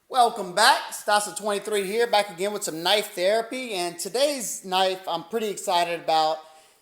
Welcome back. Stasa23 here, back again with some knife therapy. And today's knife I'm pretty excited about.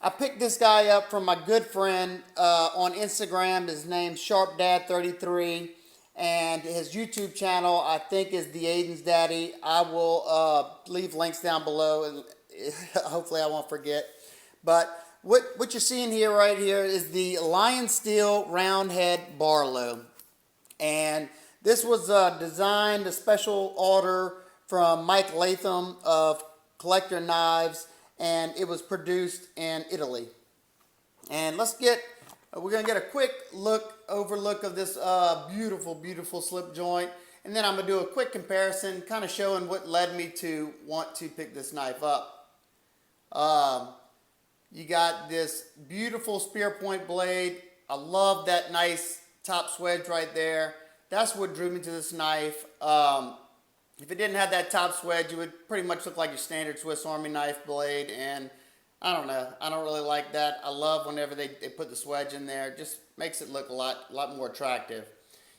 I picked this guy up from my good friend on Instagram. His name's SharpDad33. And his YouTube channel, I think, is The Aiden's Daddy. I will leave links down below, and hopefully I won't forget. But what you're seeing here right here is the LIONSTEEL RoundHead Barlow. And this was designed, a special order from Mike Latham of Collector Knives, and it was produced in Italy. And we're going to get a quick overlook of this beautiful slip joint. And then I'm going to do a quick comparison, kind of showing what led me to want to pick this knife up. You got this beautiful spear point blade. I love that nice top swedge right there. That's what drew me to this knife. If it didn't have that top swedge, it would pretty much look like your standard Swiss Army knife blade. And I don't know. I don't really like that. I love whenever they put the swedge in there. It just makes it look a lot more attractive.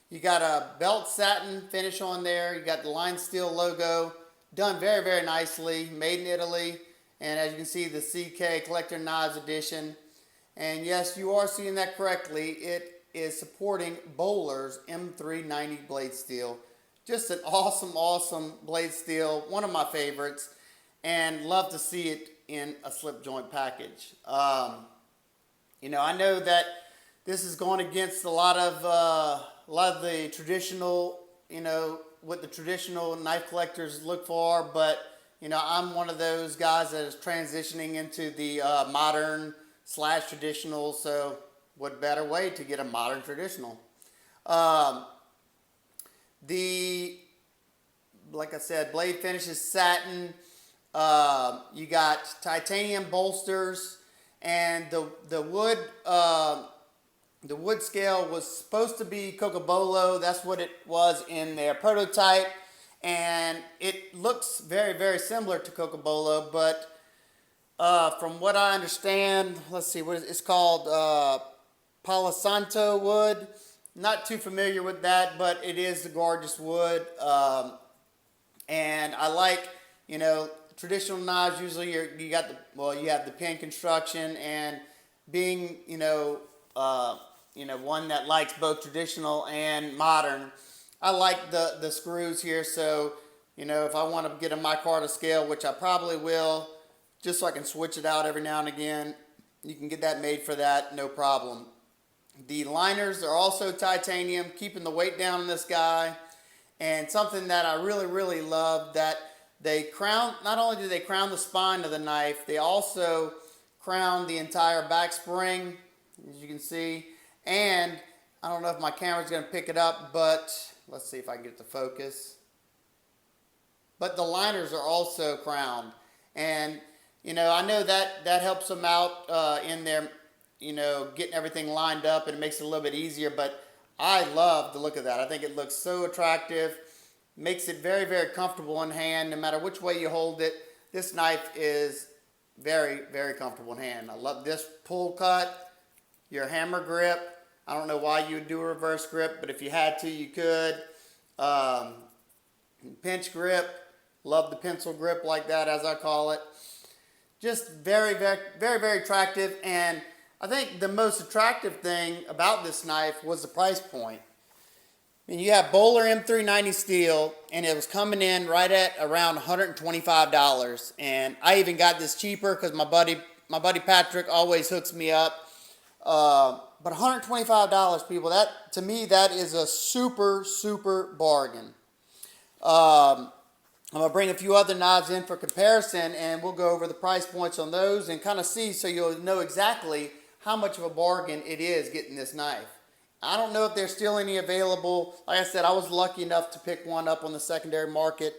You got a belt satin finish on there. You got the LIONSTEEL logo. Done very nicely. Made in Italy. And as you can see, the CK Collector Knives Edition. And yes, you are seeing that correctly. It is supporting Bowler's M390 blade steel. Just an awesome blade steel. One of my favorites. And love to see it in a slip joint package. You know, I know that this is going against a lot of the traditional, you know, what the traditional knife collectors look for, but you know, I'm one of those guys that is transitioning into the modern / traditional, so what better way to get a modern traditional? Like I said, blade finish is satin. You got titanium bolsters, and the wood scale was supposed to be Cocobolo. That's what it was in their prototype, and it looks very similar to Cocobolo, but from what I understand, let's see, it's called Palo Santo wood. Not too familiar with that, but it is the gorgeous wood. And I like, you know, traditional knives. Usually you have the pin construction, and being, you know, one that likes both traditional and modern, I like the screws here. So, you know, if I want to get a micarta scale, which I probably will, just so I can switch it out every now and again, you can get that made for that, no problem. The liners are also titanium, keeping the weight down on this guy. And something that I really love, that they crown, not only do they crown the spine of the knife, they also crown the entire back spring, as you can see. And I don't know if my camera's going to pick it up, but let's see if I can get it to focus. But the liners are also crowned. And, you know, I know that helps them out in their, you know, getting everything lined up, and it makes it a little bit easier. But I love the look of that. I think it looks so attractive. Makes it very comfortable in hand. No matter which way you hold it, this knife is very comfortable in hand. I love this pull cut, your hammer grip. I don't know why you would do a reverse grip, but if you had to, you could. Pinch grip. Love the pencil grip like that, as I call it. Just very attractive. And I think the most attractive thing about this knife was the price point. I mean, you have Bowler M390 steel, and it was coming in right at around $125. And I even got this cheaper because my buddy Patrick always hooks me up. But $125, people, that to me, that is a super bargain. I'm going to bring a few other knives in for comparison, and we'll go over the price points on those and kind of see, so you'll know exactly how much of a bargain it is getting this knife. I don't know if there's still any available. Like I said, I was lucky enough to pick one up on the secondary market.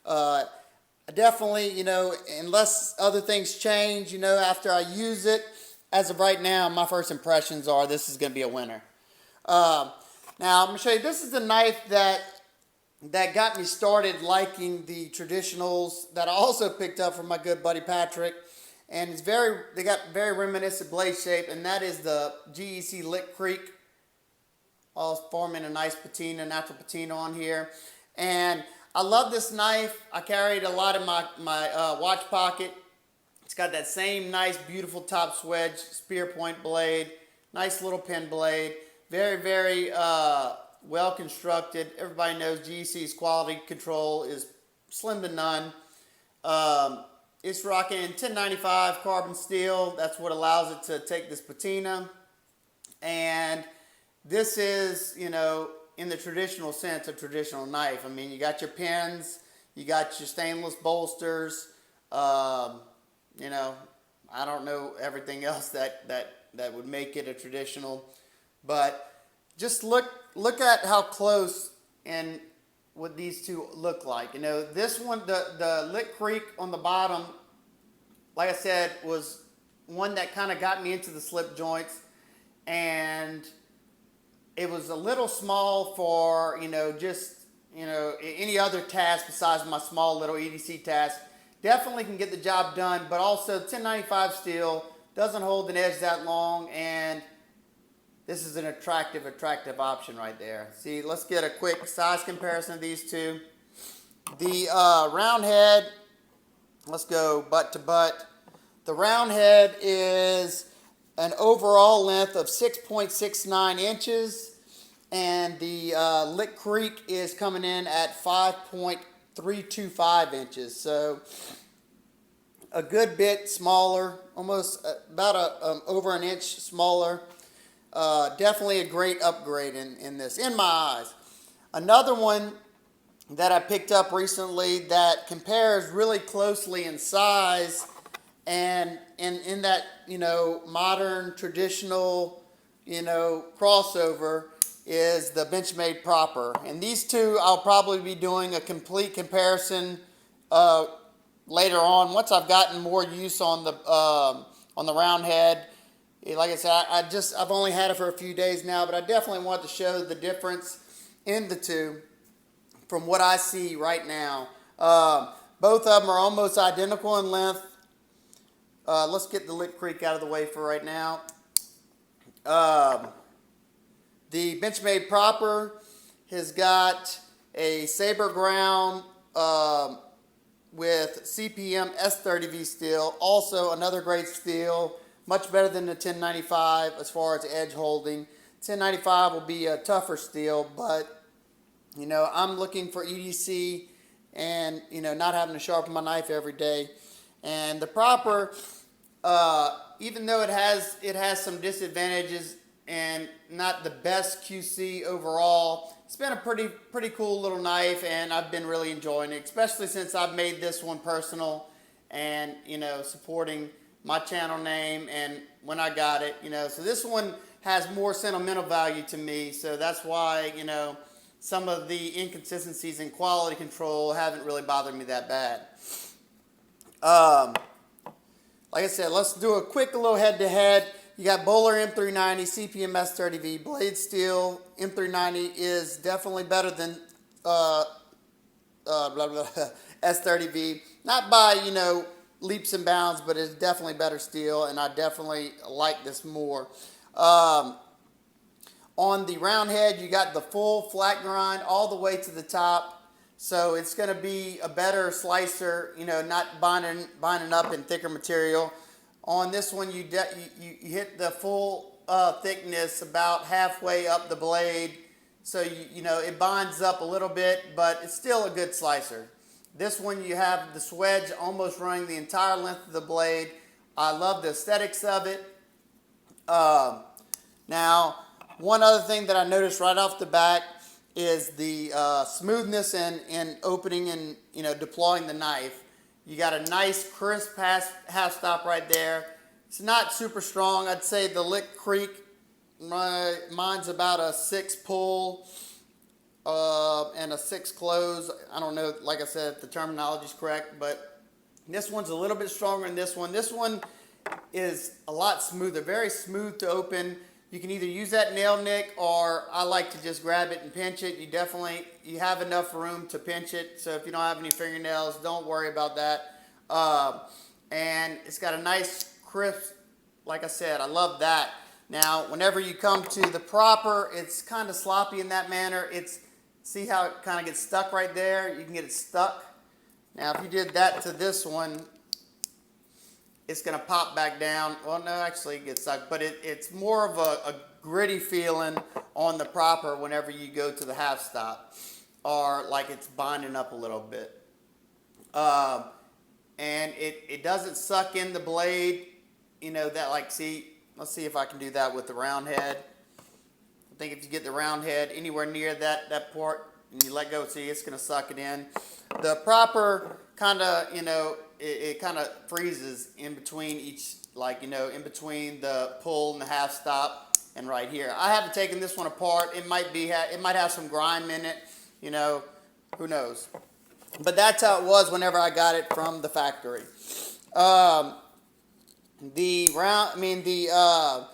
Definitely, you know, unless other things change, you know, after I use it, as of right now, my first impressions are this is going to be a winner. Now, I'm going to show you, this is the knife that got me started liking the traditionals, that I also picked up from my good buddy Patrick. And they got very reminiscent blade shape, and that is the GEC Lick Creek. All forming a nice patina, natural patina on here. And I love this knife. I carry it a lot in my watch pocket. It's got that same nice, beautiful top swedge, spear point blade, nice little pin blade. Very, very well constructed. Everybody knows GEC's quality control is slim to none. It's rocking 1095 carbon steel. That's what allows it to take this patina. And this is, you know, in the traditional sense, a traditional knife. I mean, you got your pins, you got your stainless bolsters. You know, I don't know everything else that would make it a traditional, but just look at how close and what these two look like. You know, this one, the Lick Creek on the bottom, like I said, was one that kind of got me into the slip joints, and it was a little small for, you know, just, you know, any other task besides my small little EDC task. Definitely can get the job done, but also 1095 steel, doesn't hold an edge that long, and this is an attractive option right there. See, let's get a quick size comparison of these two. The RoundHead, let's go butt to butt. The RoundHead is an overall length of 6.69 inches, and the Lick Creek is coming in at 5.325 inches. So a good bit smaller, almost about over an inch smaller. Definitely a great upgrade in this, in my eyes. Another one that I picked up recently that compares really closely in size and in that, you know, modern traditional, you know, crossover is the Benchmade Proper. And these two I'll probably be doing a complete comparison later on once I've gotten more use on the RoundHead. Like I said, I've only had it for a few days now, but I definitely want to show the difference in the two from what I see right now. Both of them are almost identical in length. Let's get the Lick Creek out of the way for right now. The Benchmade Proper has got a saber ground with CPM S30V steel. Also another great steel. Much better than the 1095 as far as edge holding. 1095 will be a tougher steel, but, you know, I'm looking for EDC and, you know, not having to sharpen my knife every day. And the Proper, even though it has some disadvantages and not the best QC overall, it's been a pretty cool little knife, and I've been really enjoying it, especially since I've made this one personal and, you know, supporting my channel name and when I got it, you know. So this one has more sentimental value to me, so that's why, you know, some of the inconsistencies in quality control haven't really bothered me that bad. Like I said, let's do a quick little head-to-head. You got Bowler M390, CPM S30V, blade steel. M390 is definitely better than S30V. Not by, you know, leaps and bounds, but it's definitely better steel, and I definitely like this more. On the RoundHead, you got the full flat grind all the way to the top, so it's going to be a better slicer, you know, not binding up in thicker material. On this one, you hit the full thickness about halfway up the blade, so you know it binds up a little bit, but it's still a good slicer. This one, you have the swedge almost running the entire length of the blade. I love the aesthetics of it. Now, one other thing that I noticed right off the bat is the smoothness in opening and, you know, deploying the knife. You got a nice crisp half stop right there. It's not super strong. I'd say the Lick Creek, mine's about a 6 pull. And a 6 close. I don't know, like I said, if the terminology is correct, but this one's a little bit stronger than this one. This one is a lot smoother, very smooth to open. You can either use that nail nick, or I like to just grab it and pinch it. You have enough room to pinch it, so if you don't have any fingernails, don't worry about that. And it's got a nice crisp, like I said, I love that. Now, whenever you come to the Proper, it's kind of sloppy in that manner. See how it kind of gets stuck right there? You can get it stuck. Now if you did that to this one, it's going to pop back down. Well, no, actually it gets stuck, but it's more of a gritty feeling on the propper whenever you go to the half stop, or like it's binding up a little bit. And it doesn't suck in the blade, you know, that like, see, let's see if I can do that with the round head. I think if you get the round head anywhere near that port and you let go, see, it's going to suck it in. The propper kind of, you know, it kind of freezes in between each, like, you know, in between the pull and the half stop and right here. I haven't taken this one apart. It might have some grime in it, you know, who knows. But that's how it was whenever I got it from the factory. The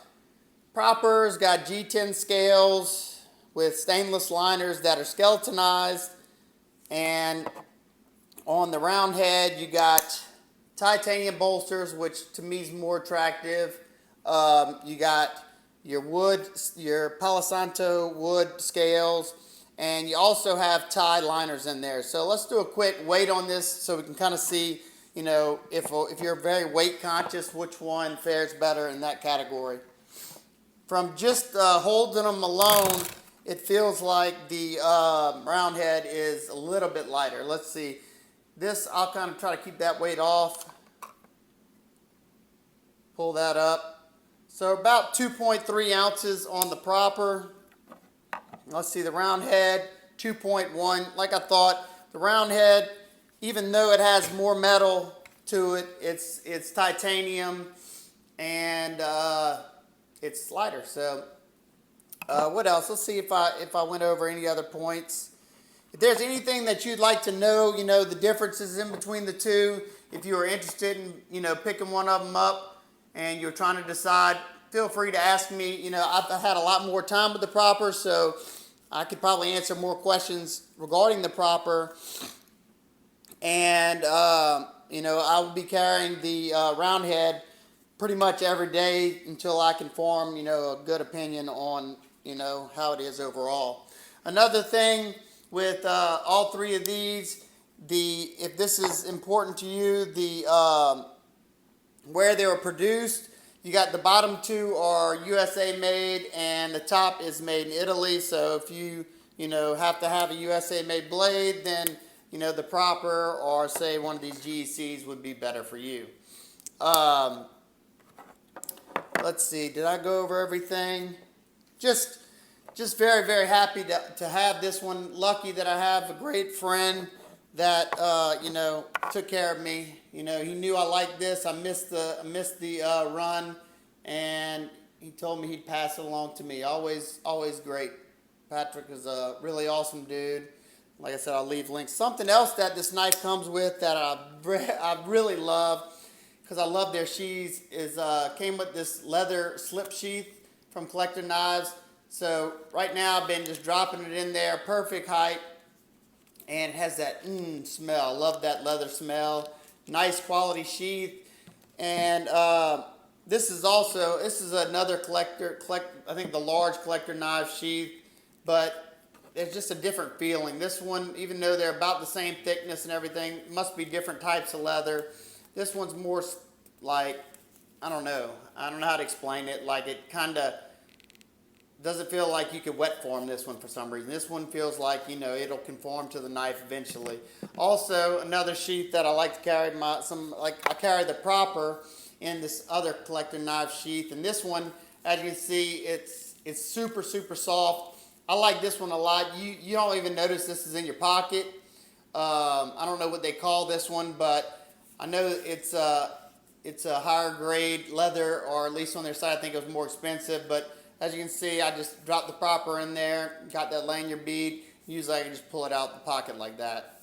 proppers got G10 scales with stainless liners that are skeletonized, and on the round head you got titanium bolsters, which to me is more attractive. You got your Palo Santo wood scales, and you also have tie liners in there. So let's do a quick weight on this so we can kind of see, you know, if you're very weight conscious, which one fares better in that category. From just holding them alone, it feels like the round head is a little bit lighter. Let's see. This, I'll kind of try to keep that weight off. Pull that up. So about 2.3 ounces on the propper. Let's see, the round head, 2.1. Like I thought, the round head, even though it has more metal to it, it's titanium, and it's lighter. So what else? Let's see if I went over any other points. If there's anything that you'd like to know, you know, the differences in between the two, if you are interested in, you know, picking one of them up and you're trying to decide, feel free to ask me. You know, I've had a lot more time with the propper, so I could probably answer more questions regarding the propper. And, you know, I will be carrying the round head pretty much every day until I can form, you know, a good opinion on, you know, how it is overall. Another thing with all three of these, if this is important to you, where they were produced, you got the bottom two are USA made and the top is made in Italy. So if you know, have to have a USA made blade, then, you know, the propper or say one of these GECs would be better for you. Let's see, did I go over everything? Just very, very happy to have this one. Lucky that I have a great friend that, you know, took care of me. You know, he knew I liked this. I missed the run, and he told me he'd pass it along to me. Always great. Patrick is a really awesome dude. Like I said, I'll leave links. Something else that this knife comes with that I really love, because I love their sheaths, is came with this leather slip sheath from Collector Knives. So right now I've been just dropping it in there, perfect height, and it has that smell. I love that leather smell. Nice quality sheath. And this is another I think the large Collector Knife sheath, but it's just a different feeling. This one, even though they're about the same thickness and everything, must be different types of leather. This one's more like, I don't know how to explain it. Like, it kind of doesn't feel like you could wet form this one for some reason. This one feels like, you know, it'll conform to the knife eventually. Also, another sheath that I like to carry, I carry the propper in this other Collector Knife sheath, and this one, as you can see, it's super, super soft. I like this one a lot. You don't even notice this is in your pocket. I don't know what they call this one, but I know it's a higher grade leather, or at least on their side I think it was more expensive. But as you can see, I just dropped the propper in there, got that lanyard bead. Usually I can just pull it out the pocket like that.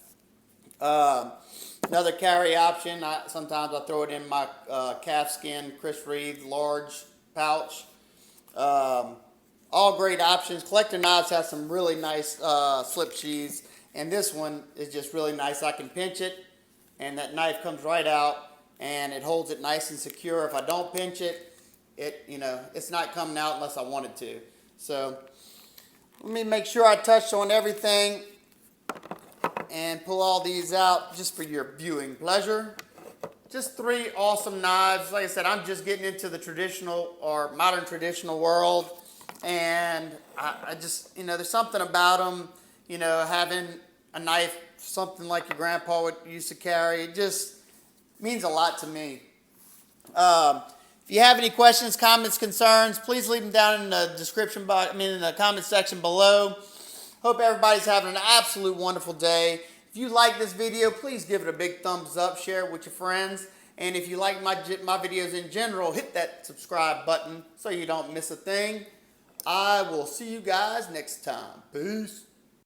Another carry option, sometimes I throw it in my calfskin Chris Reeve large pouch. All great options. Collector Knives has some really nice slip sheaths, and this one is just really nice. I can pinch it, and that knife comes right out, and it holds it nice and secure. If I don't pinch it, it's not coming out unless I want it to. So Let me make sure I touched on everything and pull all these out just for your viewing pleasure. Just 3 awesome knives. Like I said, I'm just getting into the traditional or modern traditional world, and I just, there's something about them, having a knife, something like your grandpa used to carry, it just means a lot to me. If you have any questions, comments, concerns, please leave them down in the description box, in the comment section below. Hope everybody's having an absolute wonderful day. If you like this video, please give it a big thumbs up, share it with your friends. And if you like my videos in general, hit that subscribe button so you don't miss a thing. I will see you guys next time. Peace.